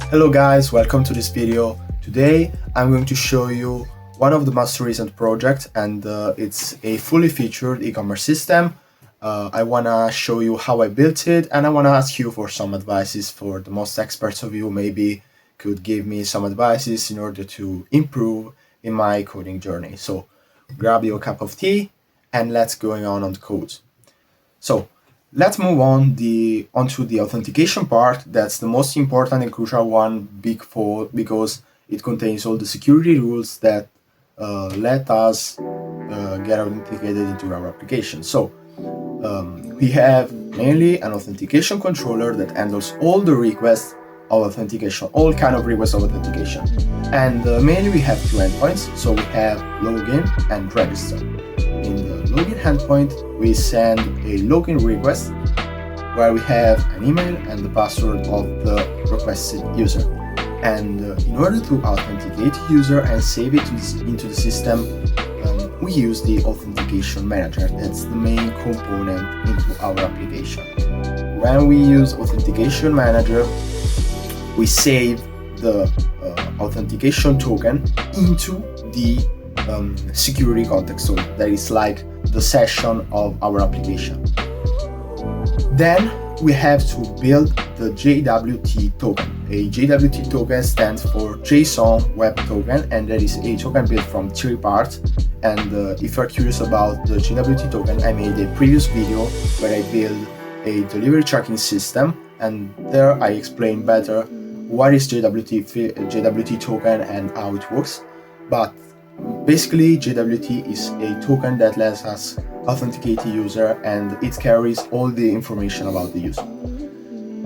Hello guys, welcome to this video. Today I'm going to show you one of the most recent projects, and it's a fully featured e-commerce system. I wanna show you how I built it, and I wanna ask you for some advices. For the most experts of you, maybe could give me some advices in order to improve in my coding journey. So grab your cup of tea and let's go on the code. So let's move on onto the authentication part. That's the most important and crucial one because it contains all the security rules that let us get authenticated into our application. So we have mainly an authentication controller that handles all the requests of authentication, all kind of requests of authentication. And mainly we have two endpoints. So we have login and register. In the login endpoint, we send a login request where we have an email and the password of the requested user. And in order to authenticate the user and save it into the system, we use the authentication manager. That's the main component into our application. When we use authentication manager, we save the authentication token into the security context, so that is like the session of our application. Then we have to build the JWT token. A JWT token stands for JSON Web Token, and that is a token built from three parts. And if you're curious about the JWT token, I made a previous video where I built a delivery tracking system, and there I explain better what is JWT token and how it works. But basically, JWT is a token that lets us authenticate the user, and it carries all the information about the user.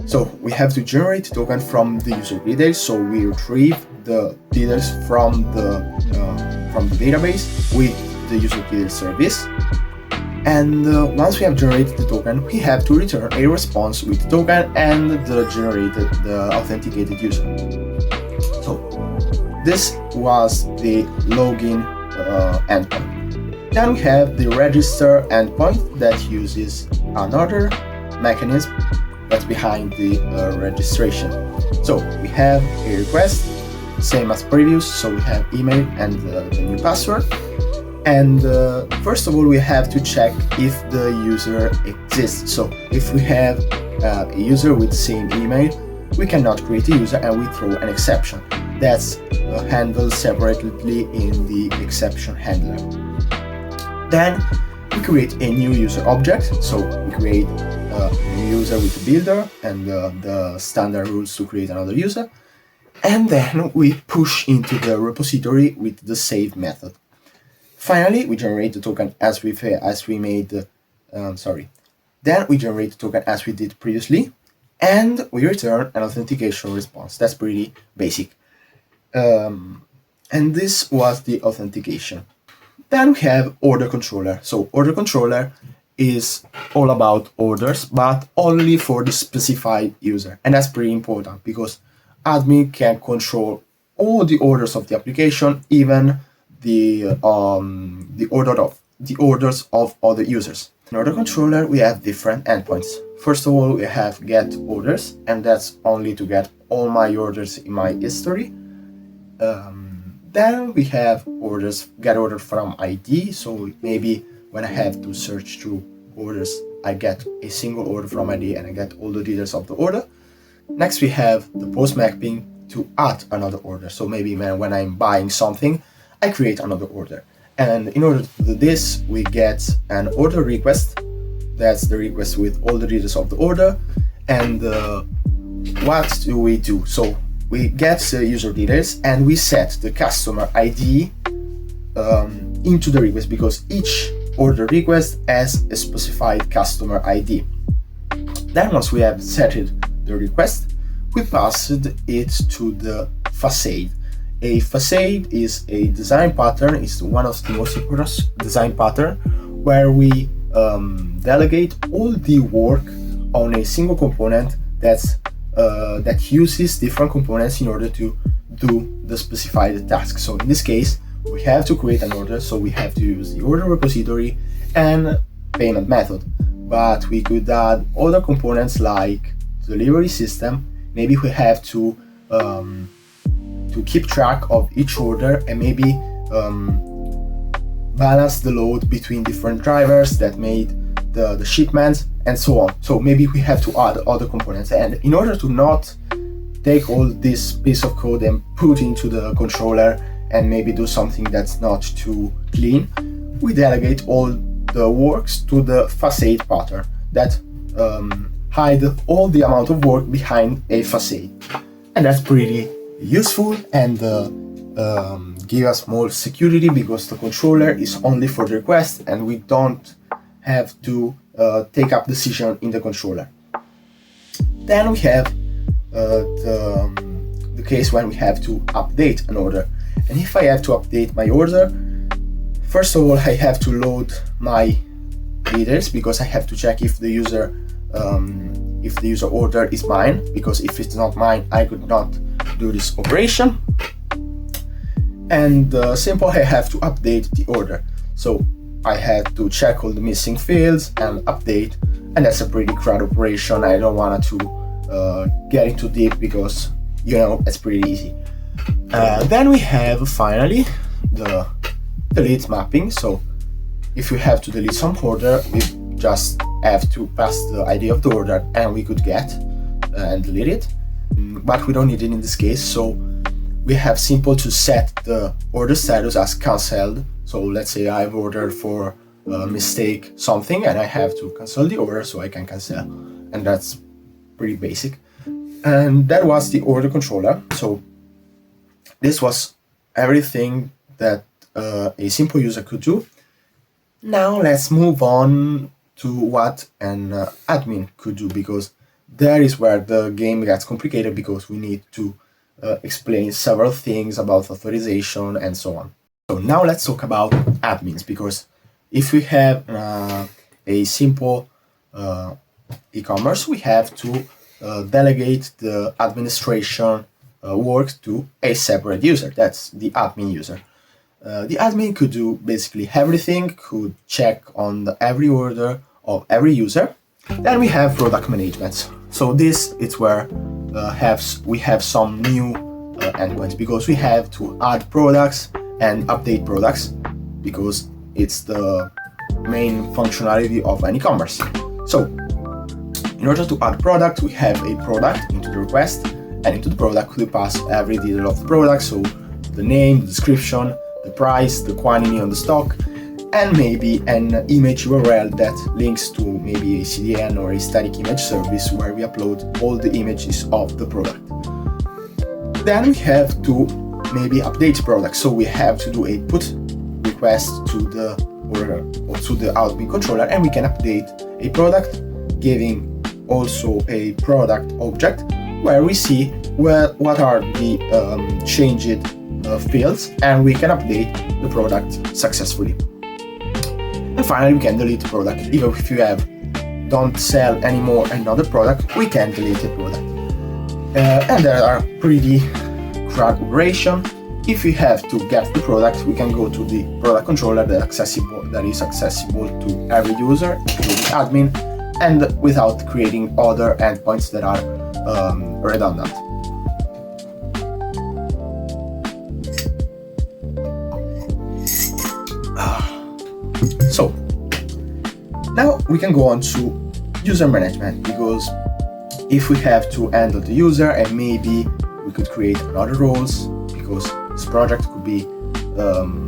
So we have to generate the token from the user details. So we retrieve the details from the database with the user details service. And once we have generated the token, we have to return a response with the token and the authenticated user. So this was the login endpoint. Then we have the register endpoint that uses another mechanism that's behind the registration. So we have a request, same as previous, so we have email and the new password. And first of all, we have to check if the user exists. So if we have a user with the same email, we cannot create a user and we throw an exception. That's handled separately in the exception handler. Then we create a new user object. So we create a new user with the builder and the standard rules to create another user. And then we push into the repository with the save method. Finally, we generate the token as we made. Then we generate the token as we did previously, and we return an authentication response. That's pretty basic. And this was the authentication. Then we have order controller. So order controller is all about orders, but only for the specified user. And that's pretty important because admin can control all the orders of the application, even the orders of other users. In order controller, we have different endpoints. First of all, we have get orders, and that's only to get all my orders in my history. Then we have orders, get order from ID. So maybe when I have to search through orders, I get a single order from ID and I get all the details of the order. Next, we have the post mapping to add another order. So maybe when I'm buying something, I create another order. And in order to do this, we get an order request. That's the request with all the details of the order. And what do we do? So we get the user details and we set the customer ID into the request, because each order request has a specified customer ID. Then once we have set the request, we passed it to the facade. A facade is a design pattern. It's one of the most important design pattern where we delegate all the work on a single component that uses different components in order to do the specified task. So in this case, we have to create an order, so we have to use the order repository and payment method. But we could add other components like delivery system. Maybe we have to keep track of each order and maybe balance the load between different drivers that made the shipments and so on. So maybe we have to add other components, and in order to not take all this piece of code and put into the controller and maybe do something that's not too clean, we delegate all the works to the facade pattern that hide all the amount of work behind a facade. And that's pretty useful and give us more security because the controller is only for the request and we don't have to take up decision in the controller. Then we have the case when we have to update an order. And if I have to update my order, first of all, I have to load my details because I have to check if the user order is mine, because if it's not mine, I could not do this operation. And simple, I have to update the order. So I have to check all the missing fields and update, and that's a pretty crowd operation. I don't want to get into deep because it's pretty easy. Then we have finally the delete mapping. So if we have to delete some order, we just have to pass the ID of the order and we could get and delete it, but we don't need it in this case. So we have simple to set the order status as cancelled. So let's say I've ordered for mistake something and I have to cancel the order, so I can cancel, and that's pretty basic. And that was the order controller. So this was everything that a simple user could do. Now let's move on to what an admin could do, because there is where the game gets complicated, because we need to explain several things about authorization and so on. So now let's talk about admins, because if we have a simple e-commerce, we have to delegate the administration work to a separate user. That's the admin user. The admin could do basically everything, could check on every order of every user. Then we have product management. So this is where we have some new endpoints, because we have to add products and update products, because it's the main functionality of an e-commerce. So in order to add product, we have a product into the request, and into the product we pass every detail of the product, so the name, the description, the price, the quantity on the stock, and maybe an image URL that links to maybe a CDN or a static image service where we upload all the images of the product. Then we have to maybe update product, so we have to do a put request to the order or to the admin controller, and we can update a product, giving also a product object where we see what are the changed fields, and we can update the product successfully. And finally, we can delete the product. Even if you don't sell anymore another product, we can delete the product. And there are pretty crowd operation. If we have to get the product, we can go to the product controller that is accessible to every user, including admin, and without creating other endpoints that are redundant. So now we can go on to user management, because if we have to handle the user, and maybe we could create other roles, because this project could become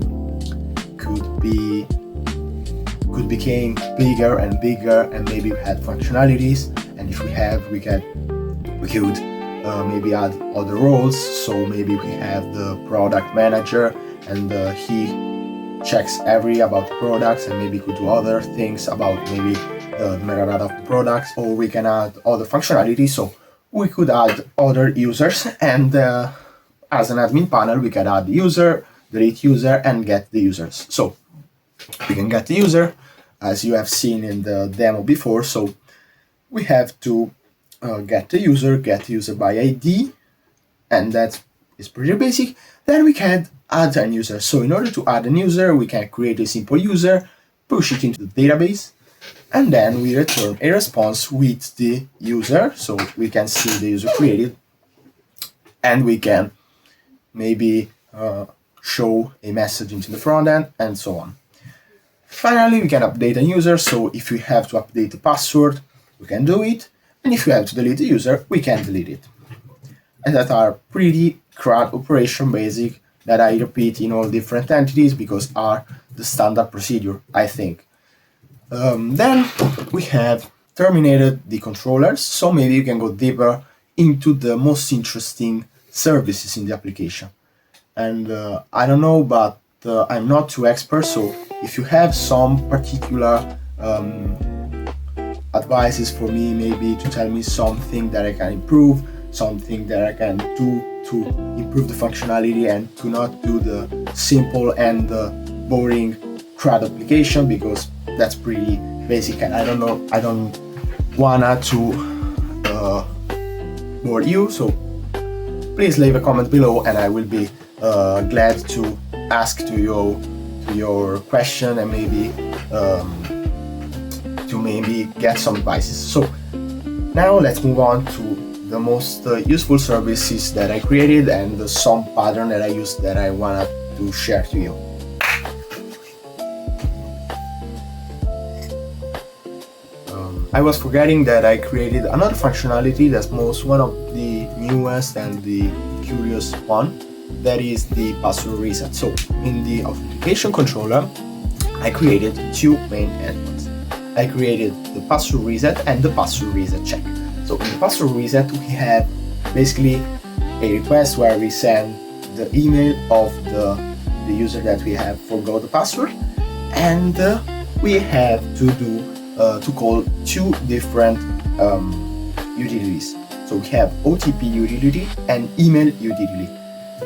bigger and bigger, and maybe we had functionalities, and if we could maybe add other roles. So maybe we have the product manager, and he checks about the products, and maybe could do other things about maybe the metadata of the products, or we can add other functionality. So we could add other users, and as an admin panel we can add user, delete user, and get the users. So we can get the user, as you have seen in the demo before. So we have to get the user by ID, and that is pretty basic. Then we can add a user. So in order to add a user, we can create a simple user, push it into the database, and then we return a response with the user. So we can see the user created, and we can maybe show a message into the front end, and so on. Finally, we can update a user. So if we have to update the password, we can do it. And if we have to delete the user, we can delete it. And that are pretty CRUD operation basic that I repeat in all different entities because are the standard procedure, I think. Then we have terminated the controllers, so maybe you can go deeper into the most interesting services in the application. And I don't know, but I'm not too expert, so if you have some particular advices for me, maybe to tell me something that I can improve, something that I can do to improve the functionality and to not do the simple and boring CRUD application, because that's pretty basic and I don't wanna to bore you. So please leave a comment below and I will be glad to ask to your question and maybe to maybe get some advices. So now let's move on to the most useful services that I created and some pattern that I used that I wanted to share to you. I was forgetting that I created another functionality that's one of the newest and the curious one, that is the password reset. So in the authentication controller, I created two main endpoints. I created the password reset and the password reset check. So in the password reset, we have basically a request where we send the email of the user that we have forgot the password, and we have to call two different utilities. So we have OTP utility and email utility.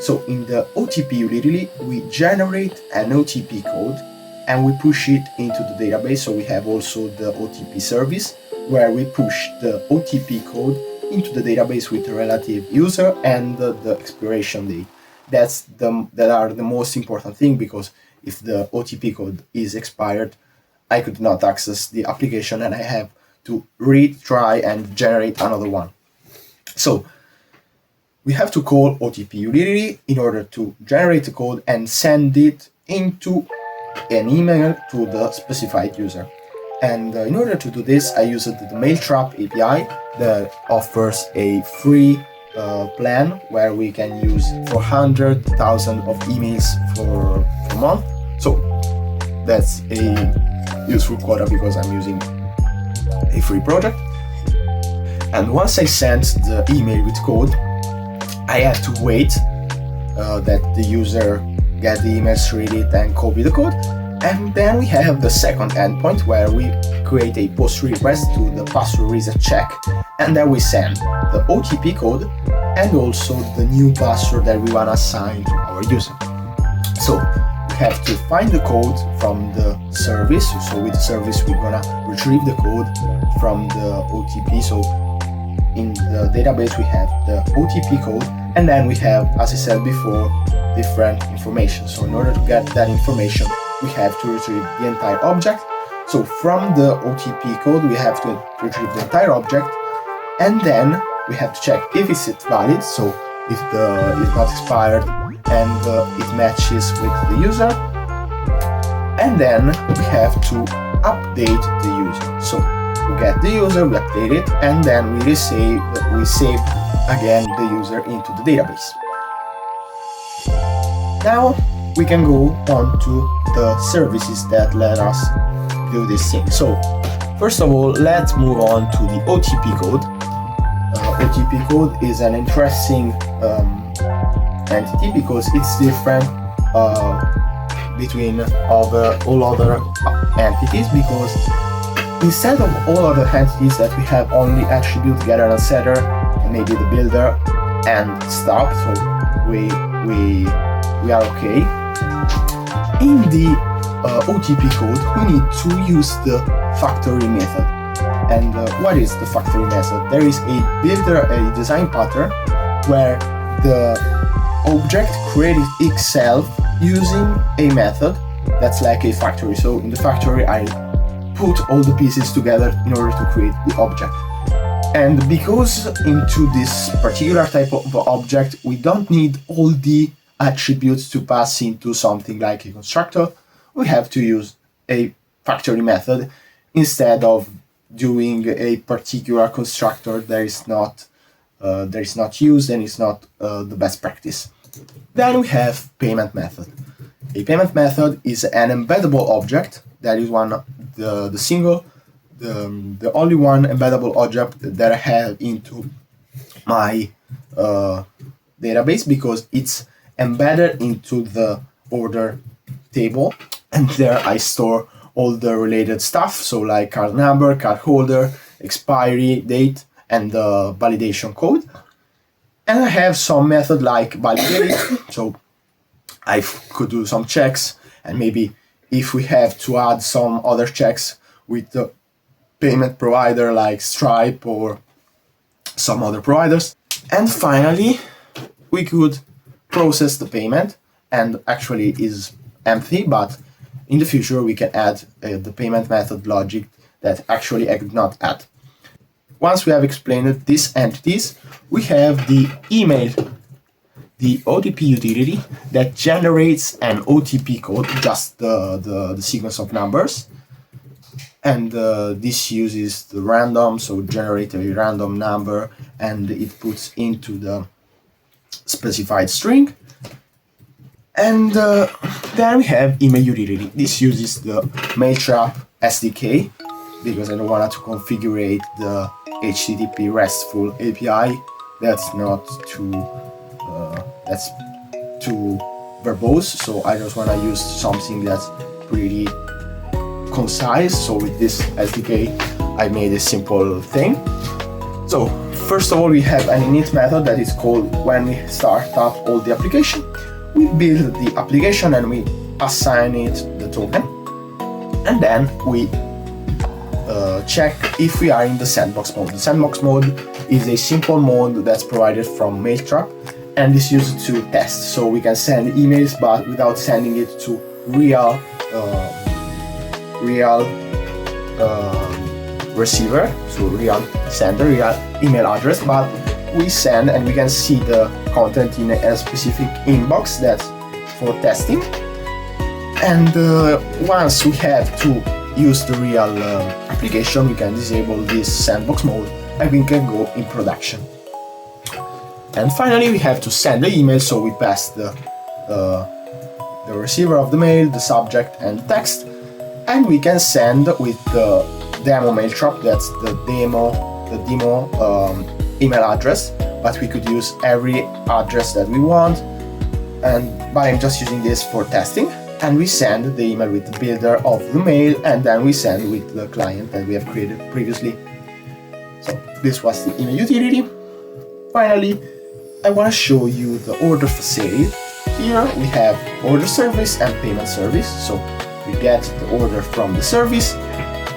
So in the OTP utility, we generate an OTP code and we push it into the database. So we have also the OTP service where we push the OTP code into the database with the relative user and the expiration date. That are the most important thing, because if the OTP code is expired, I could not access the application and I have to retry and generate another one. So we have to call OTP utility in order to generate the code and send it into an email to the specified user. And in order to do this, I used the Mailtrap API that offers a free plan where we can use 400,000 of emails for a month. So that's a useful quota because I'm using a free project. And once I sent the email with code, I have to wait that the user get the emails, read it and copy the code. And then we have the second endpoint where we create a post request to the password reset check, and then we send the OTP code and also the new password that we want to assign to our user. So we have to find the code from the service. So with the service, we're gonna retrieve the code from the OTP. So in the database, we have the OTP code, and then we have, as I said before, different information. So in order to get that information, we have to retrieve the entire object. So from the OTP code, we have to retrieve the entire object, and then we have to check if it's valid. So if it's not expired and it matches with the user, and then we have to update the user. So we get the user, we update it, and then we save again the user into the database. Now we can go on to the services that let us do this thing. So first of all, let's move on to the OTP code. OTP code is an interesting entity because it's different between all other entities, because instead of all other entities that we have only attribute getter and setter and maybe the builder and stop, so we are okay. In the OTP code, we need to use the factory method. And what is the factory method? There is a builder, a design pattern, where the object created itself using a method that's like a factory. So in the factory, I put all the pieces together in order to create the object. And because into this particular type of object, we don't need all the attributes to pass into something like a constructor, we have to use a factory method instead of doing a particular constructor that is not used and is not the best practice. Then we have payment method. A payment method is an embeddable object. That is the only one embeddable object that I have into my database, because it's embedded into the order table, and there I store all the related stuff, so like card number, card holder, expiry date, and the validation code. And I have some method like validate, so I could do some checks, and maybe if we have to add some other checks with the payment provider like Stripe or some other providers. And finally, we could process the payment, and actually is empty, but in the future we can add the payment method logic that actually I could not add. Once we have explained these entities, we have the email, the OTP utility that generates an OTP code, just the sequence of numbers. And this uses the random, so generate a random number and it puts into the specified string. And then we have email utility. This uses the Mailtrap SDK, because I don't want to configure the HTTP RESTful API. That's not that's too verbose, so I just want to use something that's pretty concise. So with this SDK, I made a simple thing. So first of all, we have an init method that is called when we start up all the application. We build the application and we assign it the token, and then we check if we are in the sandbox mode. The sandbox mode is a simple mode that's provided from Mailtrap, and is used to test. So we can send emails, but without sending it to real receiver, so real sender, real email address, but we send and we can see the content in a specific inbox that's for testing. And once we have to use the real application, we can disable this sandbox mode and we can go in production. And finally, we have to send the email, so we pass the receiver of the mail, the subject and text, and we can send with the demo Mailtrap, that's the demo email address, but we could use every address that we want, but I'm just using this for testing. And we send the email with the builder of the mail, and then we send with the client that we have created previously. So this was the email utility. Finally, I want to show you the order facade. Here we have order service and payment service. So we get the order from the service,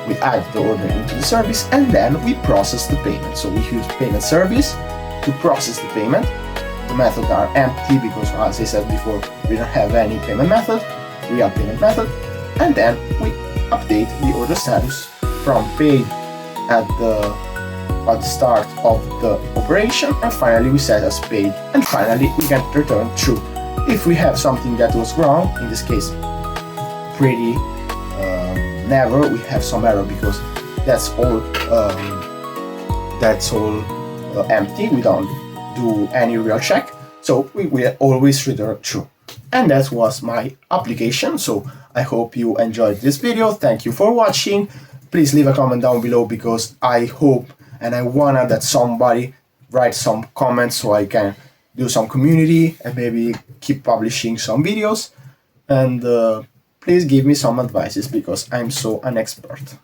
we add the order into the service, and then we process the payment. So we use payment service to process the payment. The methods are empty because, as I said before, we don't have any payment method, real payment method. And then we update the order status from paid at the start of the operation, and finally we set as paid, and finally we can return true. If we have something that was wrong, in this case pretty never, we have some error because that's all empty, we don't do any real check, so we will always return true. And that was my application. So I hope you enjoyed this video. Thank you for watching. Please leave a comment down below, because I hope and I wanna that somebody write some comments so I can do some community and maybe keep publishing some videos. And please give me some advices, because I'm so an expert.